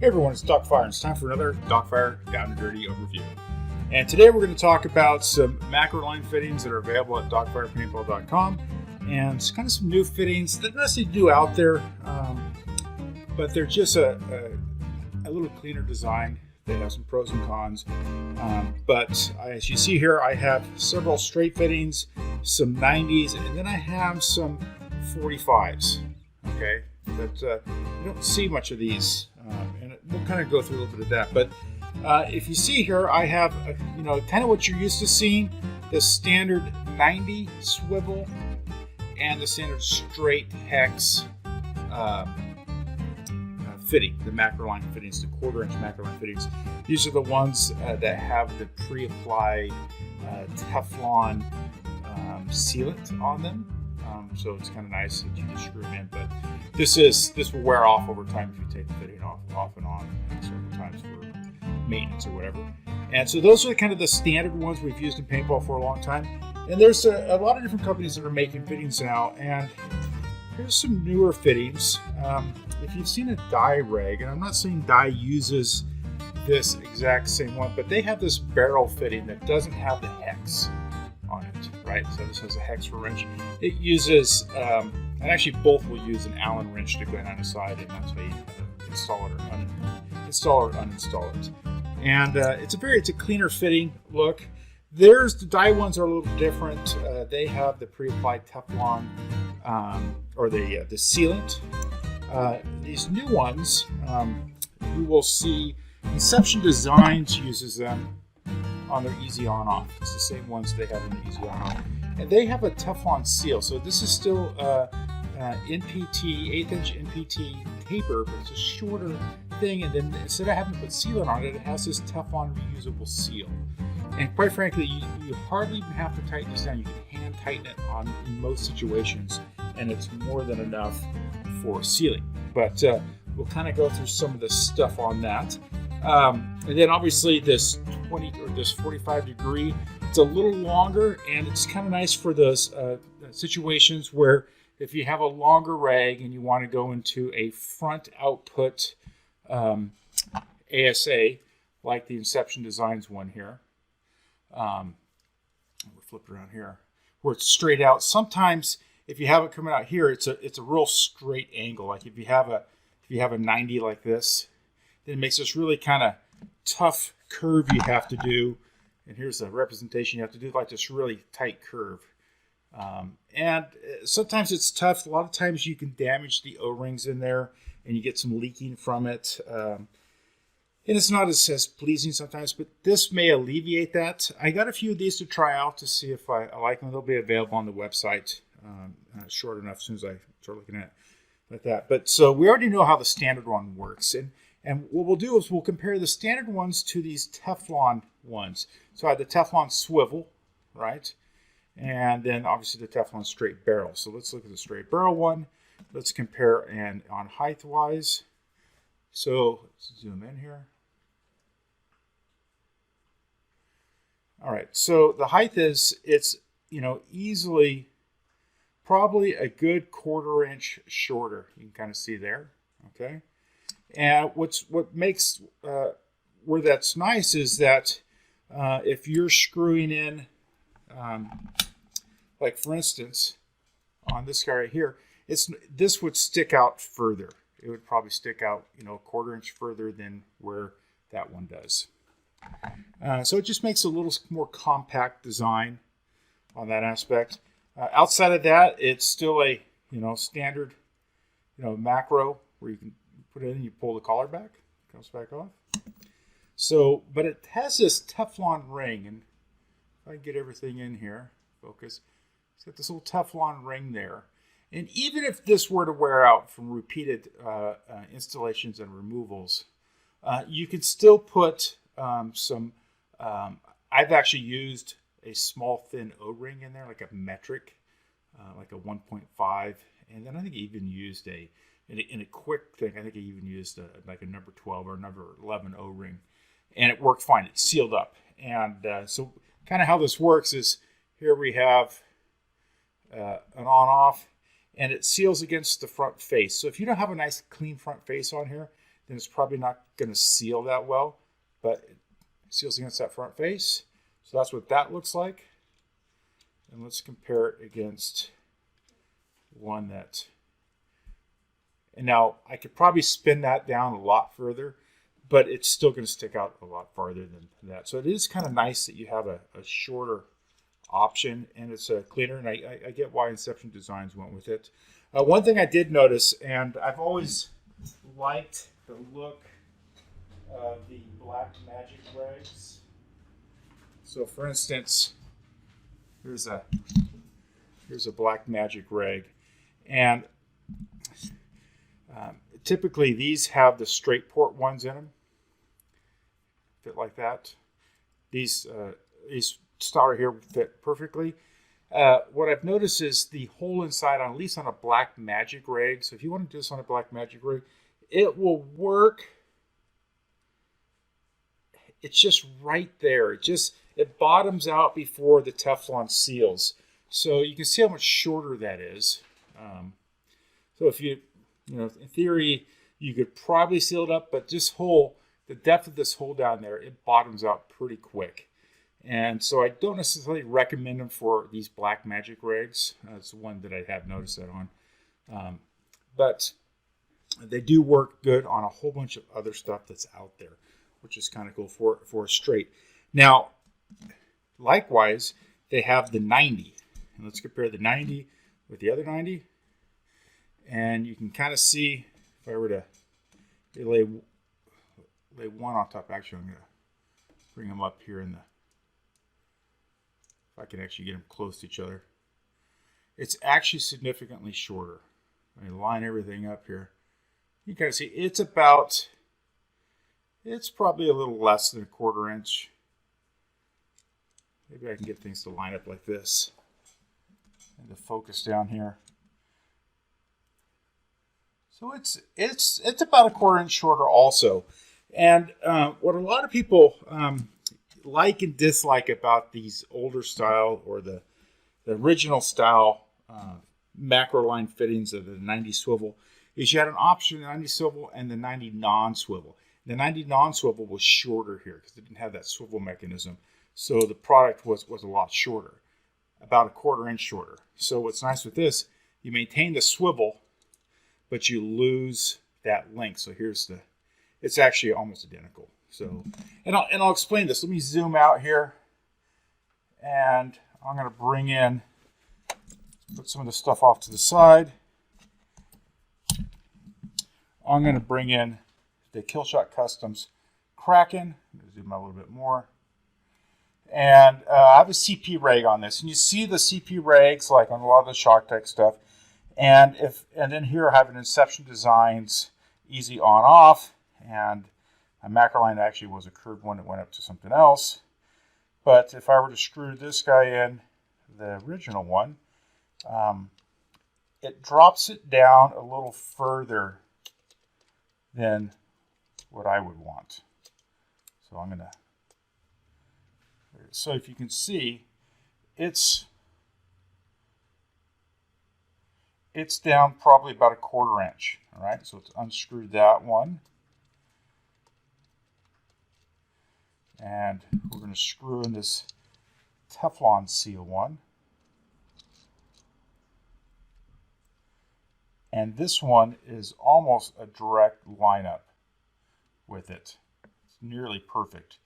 Hey everyone, it's Doc and it's time for another Docfire Down and Dirty overview. And today we're going to talk about some macro line fittings that are available at DocFirePaintball.com and kind of some new fittings that not necessarily new out there, but they're just a little cleaner design. They have some pros and cons. But as you see here, I have several straight fittings, some 90s, and then I have some 45s. Okay, but you don't see much of these. And we'll kind of go through a little bit of that. But if you see here, I have, kind of what you're used to seeing, the standard 90 swivel and the standard straight hex fitting, the macro line fittings, the 1/4 inch macro line fittings. These are the ones that have the pre-applied Teflon sealant on them. So it's kind of nice that you just screw them in, but this will wear off over time if you take the fitting off and on several times for maintenance or whatever. And so those are kind of the standard ones we've used in paintball for a long time. And there's a lot of different companies that are making fittings now. And here's some newer fittings. If you've seen a dye rag, and I'm not saying dye uses this exact same one, but they have this barrel fitting that doesn't have the hex on it, right? So this has a hex for wrench. It uses, and actually both will use an Allen wrench to go down the side, and that's how you install it or uninstall it. And it's a cleaner fitting look. The dye ones are a little different. They have the pre-applied Teflon or the sealant. These new ones, you will see Inception Designs uses them on their easy on off. It's the same ones they have in the easy on off. And they have a Teflon seal. So this is still NPT, 1/8 inch NPT taper, but it's a shorter thing. And then instead of having to put sealant on it, it has this Teflon reusable seal. And quite frankly, you hardly even have to tighten this down. You can hand tighten it on in most situations, and it's more than enough for sealing. But we'll kind of go through some of the stuff on that. And then obviously this 20 or this 45 degree, it's a little longer, and it's kind of nice for those situations where if you have a longer rag and you want to go into a front output ASA, like the Inception Designs one here. We'll flip it around here, where it's straight out. Sometimes if you have it coming out here, it's a real straight angle. Like if you have a 90 like this, then it makes this really kind of tough curve you have to do. And here's a representation you have to do, like this really tight curve. And sometimes it's tough. A lot of times you can damage the O-rings in there and you get some leaking from it. And it's not as pleasing sometimes, but this may alleviate that. I got a few of these to try out to see if I like them. They'll be available on the website short enough as soon as I start looking at it like that. But so we already know how the standard one works. And what we'll do is we'll compare the standard ones to these Teflon ones. So I have the Teflon swivel, right? And then obviously the Teflon straight barrel. So let's look at the straight barrel one. Let's compare and on height wise. So let's zoom in here. All right, so the height it's easily probably a good 1/4 inch shorter. You can kind of see there, okay? And what makes where that's nice is that if you're screwing in, like for instance, on this guy right here, this would stick out further. It would probably stick out, a 1/4 inch further than where that one does. So it just makes a little more compact design on that aspect. Outside of that, it's still a standard macro where you can put it in, you pull the collar back, it comes back off. So, but it has this Teflon ring, and if I can get everything in here, focus, it's got this little Teflon ring there. And even if this were to wear out from repeated installations and removals, you can still put some, I've actually used a small thin O-ring in there, like a metric, like a 1.5. And then I think I even used in a quick thing, I think I even used like a number 12 or number 11 O-ring. And it worked fine. It sealed up. And so kind of how this works is here we have an on-off, and it seals against the front face. So if you don't have a nice clean front face on here, then it's probably not going to seal that well, but it seals against that front face. So that's what that looks like. And let's compare it against one that, and now I could probably spin that down a lot further, but it's still going to stick out a lot farther than that. So it is kind of nice that you have a shorter option, and it's cleaner, and I get why Inception Designs went with it. One thing I did notice, and I've always liked the look of the Black Magic rags. So for instance, here's a Black Magic rag, and typically these have the straight port ones in them, fit like that. These style right here fit perfectly. What I've noticed is the hole inside, at least on a Black Magic rag. So if you want to do this on a Black Magic rag, it will work. It's just right there. It bottoms out before the Teflon seals. So you can see how much shorter that is. So if in theory, you could probably seal it up, but the depth of this hole down there, it bottoms out pretty quick. And so I don't necessarily recommend them for these Black Magic rags. That's the one that I have noticed that on. But they do work good on a whole bunch of other stuff that's out there, which is kind of cool for a straight. Now, likewise, they have the 90. And let's compare the 90 with the other 90. And you can kind of see, if I were to lay one on top, actually I'm going to bring them up here if I can actually get them close to each other. It's actually significantly shorter. I line everything up here. You can kind of see it's probably a little less than a 1/4 inch. Maybe I can get things to line up like this. And the focus down here. So it's about a 1/4 inch shorter also. And what a lot of people like and dislike about these older style or the original style macro line fittings of the 90 swivel is you had an option, the 90 swivel and the 90 non-swivel. The 90 non-swivel was shorter here because it didn't have that swivel mechanism. So the product was a lot shorter, about a 1/4 inch shorter. So what's nice with this, you maintain the swivel, but you lose that length. So it's actually almost identical. So, and I'll explain this. Let me zoom out here, and I'm going to put some of the stuff off to the side. I'm going to bring in the Killshot Customs Kraken. I'm going to zoom out a little bit more. And I have a CP rag on this, and you see the CP rags like on a lot of the ShockTech stuff. And then here I have an Inception Designs easy on off, and my macro line actually was a curved one that went up to something else. But if I were to screw this guy in, the original one, it drops it down a little further than what I would want. So if you can see, it's down probably about a 1/4 inch. All right, so let's unscrew that one. And we're going to screw in this Teflon seal one. And this one is almost a direct lineup with it. It's nearly perfect,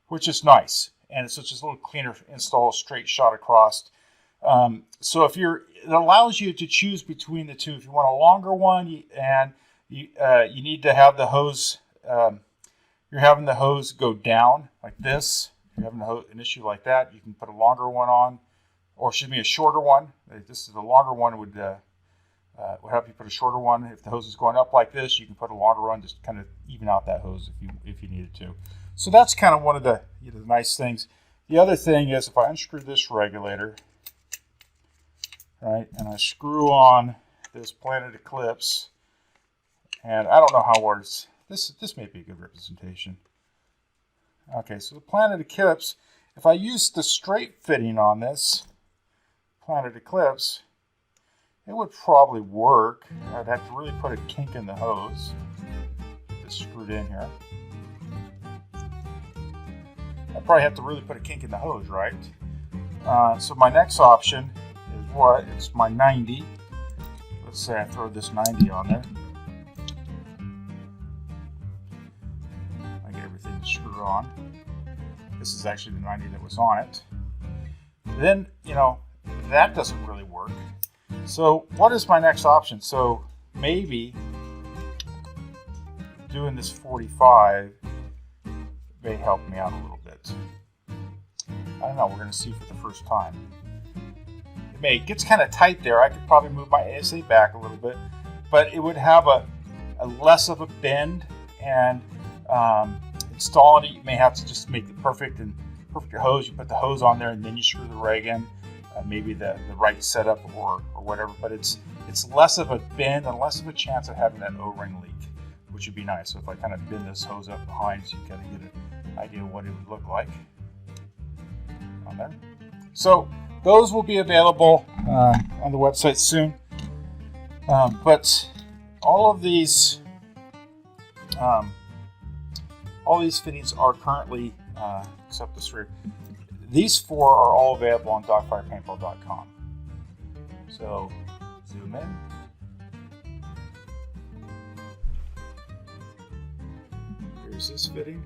which is nice. And it's just a little cleaner install, straight shot across. So it allows you to choose between the two. If you want a longer one, you need to have the hose. You're having the hose go down like this. If you're having an issue like that, you can put a longer one on, or excuse me, a shorter one. This is the longer one would help you put a shorter one. If the hose is going up like this, you can put a longer one, just kind of even out that hose if you needed to. So that's kind of one of the nice things. The other thing is if I unscrew this regulator, right, and I screw on this Planet Eclipse, and I don't know how it works. This may be a good representation. Okay, so the Planet Eclipse, if I use the straight fitting on this Planet Eclipse, it would probably work. I'd have to really put a kink in the hose. Get this screwed in here. I probably have to really put a kink in the hose, right? So my next option is what? It's my 90. Let's say I throw this 90 on there. I get everything to screw on. This is actually the 90 that was on it. Then, you know, that doesn't really work. So what is my next option? So maybe doing this 45 may help me out a little bit. I don't know, we're going to see for the first time. It gets kind of tight there. I could probably move my ASA back a little bit, but it would have a less of a bend, and installing it, you may have to just make the perfect hose. You put the hose on there and then you screw the rag in, maybe the right setup or whatever, but it's less of a bend and less of a chance of having that O-ring leak, which would be nice. So if I kind of bend this hose up behind, so you kind of get an idea of what it would look like on there. So those will be available on the website soon. But all of these fittings are currently, except this rear, these 4 are all available on dogfirepaintball.com. So zoom in. Here's this fitting.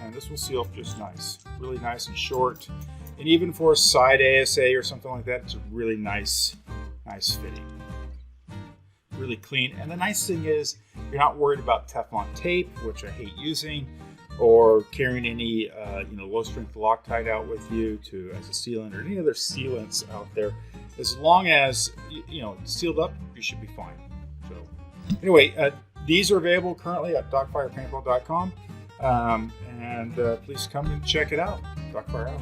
And this will seal just nice. Really nice and short. And even for a side ASA or something like that, it's a really nice fitting. Really clean. And the nice thing is, you're not worried about Teflon tape, which I hate using, or carrying any low strength Loctite out with you as a sealant, or any other sealants out there. As long as it's sealed up, you should be fine. So anyway, these are available currently at dogfirepaintball.com, and please come and check it out. Dogfire out.